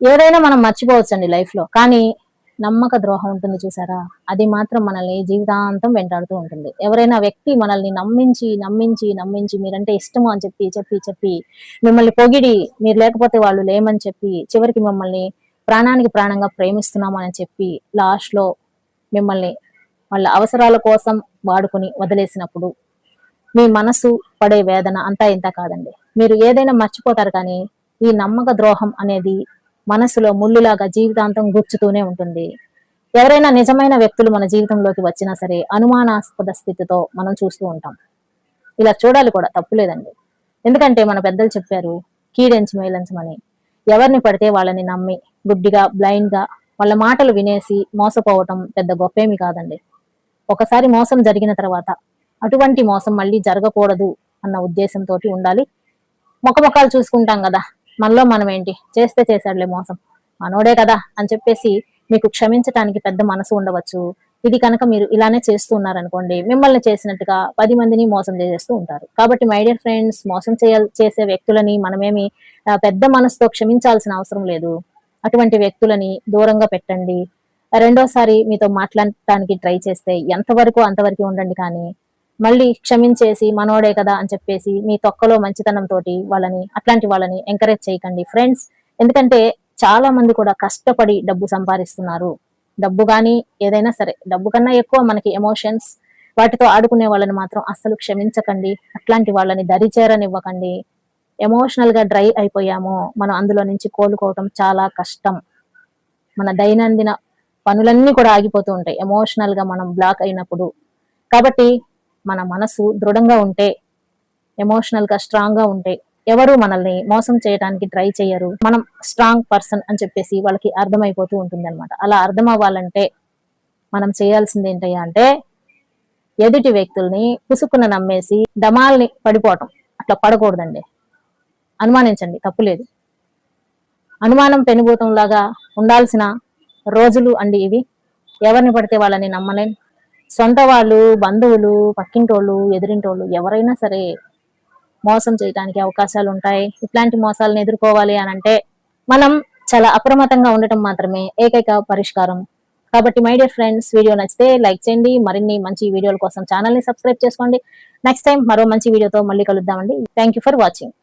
ఏదైనా మనం మర్చిపోవచ్చండి లైఫ్ లో, కానీ నమ్మక ద్రోహం ఉంటుంది చూసారా, అది మాత్రం మనల్ని జీవితాంతం వెంటాడుతూ ఉంటుంది. ఎవరైనా వ్యక్తి మనల్ని నమ్మించి నమ్మించి నమ్మించి మీరంటే ఇష్టము అని చెప్పి చెప్పి చెప్పి మిమ్మల్ని పొగిడి, మీరు లేకపోతే వాళ్ళు లేమని చెప్పి చివరికి మిమ్మల్ని ప్రాణానికి ప్రాణంగా ప్రేమిస్తున్నామని చెప్పి లాస్ట్ లో మిమ్మల్ని వాళ్ళ అవసరాల కోసం వాడుకొని వదిలేసినప్పుడు మీ మనసు పడే వేదన అంతా ఇంత కాదండి. మీరు ఏదైనా మర్చిపోతారు, కానీ ఈ నమ్మక ద్రోహం అనేది మనసులో ముళ్ళులాగా జీవితాంతం గుచ్చుతూనే ఉంటుంది. ఎవరైనా నిజమైన వ్యక్తులు మన జీవితంలోకి వచ్చినా సరే అనుమానాస్పద స్థితితో మనం చూస్తూ ఉంటాం. ఇలా చూడాలి కూడా, తప్పులేదండి. ఎందుకంటే మన పెద్దలు చెప్పారు, కీడెంచి మేలంచమని. ఎవరిని పడితే వాళ్ళని నమ్మి గుడ్డిగా బ్లైండ్ గా వాళ్ళ మాటలు వినేసి మోసపోవటం పెద్ద గొప్పేమి కాదండి. ఒకసారి మోసం జరిగిన తర్వాత అటువంటి మోసం మళ్ళీ జరగకూడదు అన్న ఉద్దేశంతో ఉండాలి. మొక్కలు చూసుకుంటాం కదా, మనలో మనం ఏంటి, చేస్తే చేశాడులే మోసం, మనోడే కదా అని చెప్పేసి మీకు క్షమించటానికి పెద్ద మనసు ఉండవచ్చు. ఇది కనుక మీరు ఇలానే చేస్తూ ఉన్నారనుకోండి, మిమ్మల్ని చేసినట్టుగా 10 మందిని మోసం చేసేస్తూ ఉంటారు. కాబట్టి మై డియర్ ఫ్రెండ్స్, మోసం చేసే వ్యక్తులని మనమేమి పెద్ద మనసుతో క్షమించాల్సిన అవసరం లేదు. అటువంటి వ్యక్తులని దూరంగా పెట్టండి. రెండోసారి మీతో మాట్లాడటానికి ట్రై చేస్తే ఎంతవరకు అంతవరకు ఉండండి, కానీ మళ్ళీ క్షమించేసి మనోడే కదా అని చెప్పేసి మీ తొక్కలో మంచితనంతో అట్లాంటి వాళ్ళని ఎంకరేజ్ చేయకండి ఫ్రెండ్స్. ఎందుకంటే చాలా మంది కూడా కష్టపడి డబ్బు సంపాదిస్తున్నారు. డబ్బు కానీ ఏదైనా సరే, డబ్బు కన్నా ఎక్కువ మనకి ఎమోషన్స్, వాటితో ఆడుకునే వాళ్ళని మాత్రం అస్సలు క్షమించకండి. అట్లాంటి వాళ్ళని దరిచేరనివ్వకండి. ఎమోషనల్ గా డ్రై అయిపోయామో మనం అందులో నుంచి కోలుకోవటం చాలా కష్టం. మన దైనందిన పనులన్నీ కూడా ఆగిపోతూ ఉంటాయి ఎమోషనల్ గా మనం బ్లాక్ అయినప్పుడు. కాబట్టి మన మనసు దృఢంగా ఉంటే, ఎమోషనల్ గా స్ట్రాంగ్ గా ఉంటే ఎవరు మనల్ని మోసం చేయడానికి ట్రై చేయరు. మనం స్ట్రాంగ్ పర్సన్ అని చెప్పేసి వాళ్ళకి అర్థమైపోతూ ఉంటుంది అనమాట. అలా అర్థం అవ్వాలంటే మనం చేయాల్సింది ఏంటయ్యా అంటే, ఎదుటి వ్యక్తుల్ని పుసుకున నమ్మేసి డమాల్ని పడిపోవటం అట్లా పడకూడదండి. అనుమానించండి, తప్పులేదు. అనుమానం పెనుభూతంలాగా ఉండాల్సిన రోజులు అండి ఇవి. ఎవరిని పడితే వాళ్ళని నమ్మలేం. సొంత వాళ్ళు, బంధువులు, పక్కింటోళ్ళు, ఎదిరింటోళ్ళు ఎవరైనా సరే మోసం చేయడానికి అవకాశాలు ఉంటాయి. ఇట్లాంటి మోసాలను ఎదుర్కోవాలి అని అంటే మనం చాలా అప్రమత్తంగా ఉండటం మాత్రమే ఏకైక పరిష్కారం. కాబట్టి మై డియర్ ఫ్రెండ్స్, వీడియో నచ్చితే లైక్ చేయండి. మరిన్ని మంచి వీడియోల కోసం ఛానల్ ని సబ్స్క్రైబ్ చేసుకోండి. నెక్స్ట్ టైం మరో మంచి వీడియోతో మళ్ళీ కలుద్దామండి. Thank you for watching.